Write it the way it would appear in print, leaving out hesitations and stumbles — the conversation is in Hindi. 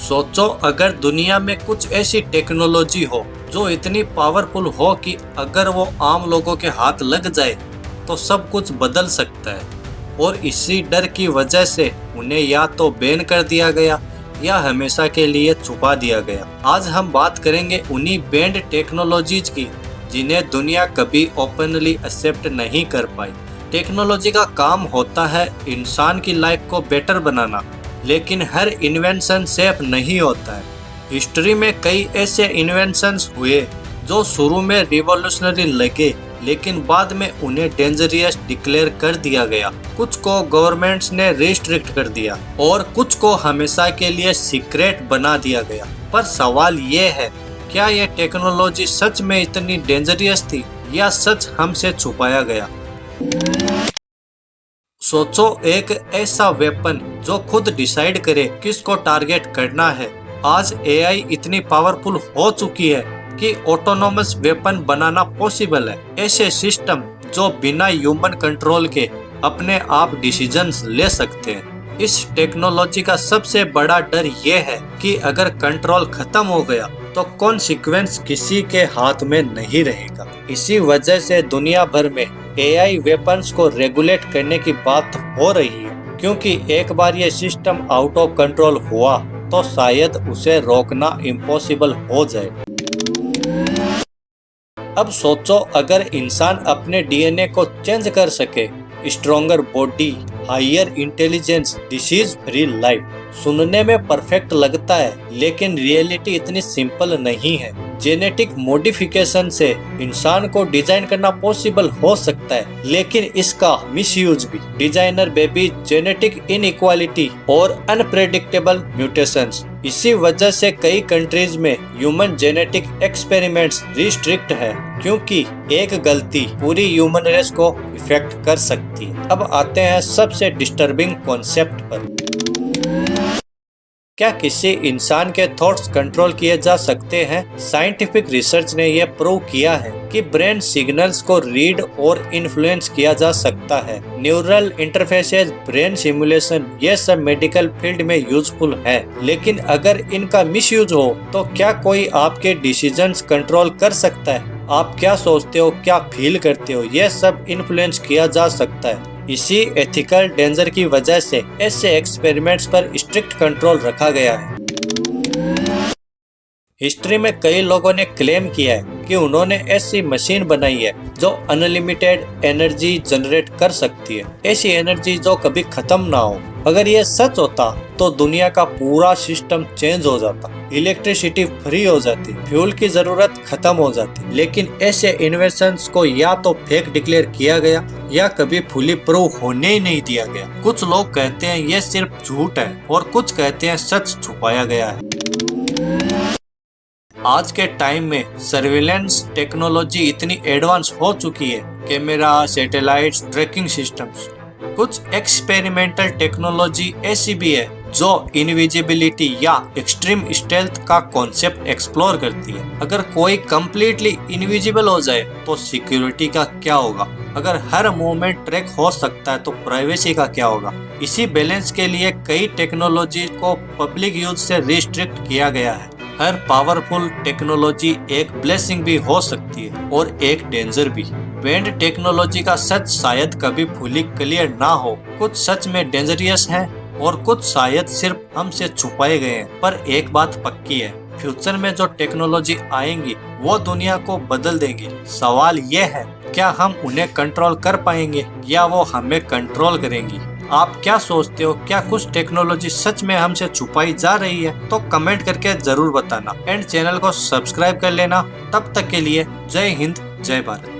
सोचो अगर दुनिया में कुछ ऐसी टेक्नोलॉजी हो जो इतनी पावरफुल हो कि अगर वो आम लोगों के हाथ लग जाए तो सब कुछ बदल सकता है, और इसी डर की वजह से उन्हें या तो बैन कर दिया गया या हमेशा के लिए छुपा दिया गया। आज हम बात करेंगे उन्हीं बैंड टेक्नोलॉजीज की जिन्हें दुनिया कभी ओपनली एक्सेप्ट नहीं कर पाई। टेक्नोलॉजी का काम होता है इंसान की लाइफ को बेटर बनाना, लेकिन हर इन्वेंशन सेफ नहीं होता है। हिस्ट्री में कई ऐसे इन्वेंशंस हुए जो शुरू में रिवॉल्यूशनरी लगे, लेकिन बाद में उन्हें डेंजरियस डिक्लेयर कर दिया गया। कुछ को गवर्नमेंट्स ने रिस्ट्रिक्ट कर दिया और कुछ को हमेशा के लिए सीक्रेट बना दिया गया। पर सवाल ये है, क्या ये टेक्नोलॉजी सच में इतनी डेंजरियस थी या सच हमसे छुपाया गया? सोचो एक ऐसा वेपन जो खुद डिसाइड करे किसको टारगेट करना है। आज एआई इतनी पावरफुल हो चुकी है कि ऑटोनोमस वेपन बनाना पॉसिबल है। ऐसे सिस्टम जो बिना ह्यूमन कंट्रोल के अपने आप डिसीजंस ले सकते हैं। इस टेक्नोलॉजी का सबसे बड़ा डर ये है कि अगर कंट्रोल खत्म हो गया तो कॉन्सिक्वेंस किसी के हाथ में नहीं रहेगा। इसी वजह से दुनिया भर में एआई वेपन्स को रेगुलेट करने की बात हो रही है, क्योंकि एक बार ये सिस्टम आउट ऑफ कंट्रोल हुआ तो शायद उसे रोकना इम्पॉसिबल हो जाए। अब सोचो अगर इंसान अपने डीएनए को चेंज कर सके, stronger body, higher intelligence, disease free life. सुनने में परफेक्ट लगता है, लेकिन रियलिटी इतनी सिंपल नहीं है। जेनेटिक मॉडिफिकेशन से इंसान को डिजाइन करना पॉसिबल हो सकता है, लेकिन इसका मिसयूज भी। डिजाइनर बेबी, जेनेटिक इनइक्वालिटी और अनप्रेडिक्टेबल म्यूटेशंस। इसी वजह से कई कंट्रीज में ह्यूमन जेनेटिक एक्सपेरिमेंट्स रिस्ट्रिक्ट है, क्योंकि एक गलती पूरी ह्यूमन रेस को इफेक्ट कर सकती है। अब आते हैं सबसे डिस्टर्बिंग कॉन्सेप्ट पर। क्या किसी इंसान के थॉट्स कंट्रोल किए जा सकते हैं? साइंटिफिक रिसर्च ने यह प्रूव किया है कि ब्रेन सिग्नल्स को रीड और इन्फ्लुएंस किया जा सकता है। न्यूरल इंटरफेसेस, ब्रेन सिमुलेशन, ये सब मेडिकल फील्ड में यूजफुल है, लेकिन अगर इनका मिसयूज हो तो क्या कोई आपके डिसीजंस कंट्रोल कर सकता है? आप क्या सोचते हो, क्या फील करते हो, ये सब इन्फ्लुएंस किया जा सकता है। इसी एथिकल डेंजर की वजह से ऐसे एक्सपेरिमेंट्स पर स्ट्रिक्ट कंट्रोल रखा गया है। हिस्ट्री में कई लोगों ने क्लेम किया है कि उन्होंने ऐसी मशीन बनाई है जो अनलिमिटेड एनर्जी जनरेट कर सकती है, ऐसी एनर्जी जो कभी खत्म ना हो। अगर ये सच होता तो दुनिया का पूरा सिस्टम चेंज हो जाता, इलेक्ट्रिसिटी फ्री हो जाती, फ्यूल की जरूरत खत्म हो जाती। लेकिन ऐसे इन्वेंशंस को या तो फेक डिक्लेयर किया गया या कभी फुली प्रूव होने ही नहीं दिया गया। कुछ लोग कहते हैं ये सिर्फ झूठ है और कुछ कहते हैं सच छुपाया गया है। आज के टाइम में सर्विलेंस टेक्नोलॉजी इतनी एडवांस हो चुकी है, कैमरा, सैटेलाइट्स, ट्रैकिंग सिस्टम्स। कुछ एक्सपेरिमेंटल टेक्नोलॉजी ऐसी भी है जो इनविजिबिलिटी या एक्सट्रीम स्टेल्थ का कॉन्सेप्ट एक्सप्लोर करती है। अगर कोई कम्प्लीटली इनविजिबल हो जाए तो सिक्योरिटी का क्या होगा? अगर हर मूवमेंट ट्रैक हो सकता है तो प्राइवेसी का क्या होगा? इसी बैलेंस के लिए कई टेक्नोलॉजी को पब्लिक यूज से रिस्ट्रिक्ट किया गया है। हर पावरफुल टेक्नोलॉजी एक ब्लेसिंग भी हो सकती है और एक डेंजर भी। बैंड टेक्नोलॉजी का सच शायद कभी फुली क्लियर ना हो। कुछ सच में डेंजरियस है और कुछ शायद सिर्फ हमसे छुपाए गए हैं। पर एक बात पक्की है, फ्यूचर में जो टेक्नोलॉजी आएंगी वो दुनिया को बदल देंगी। सवाल ये है, क्या हम उन्हें कंट्रोल कर पाएंगे या वो हमें कंट्रोल करेंगी? आप क्या सोचते हो? क्या कुछ टेक्नोलॉजी सच में हमसे छुपाई जा रही है? तो कमेंट करके जरूर बताना एंड चैनल को सब्सक्राइब कर लेना। तब तक के लिए जय हिंद, जय भारत।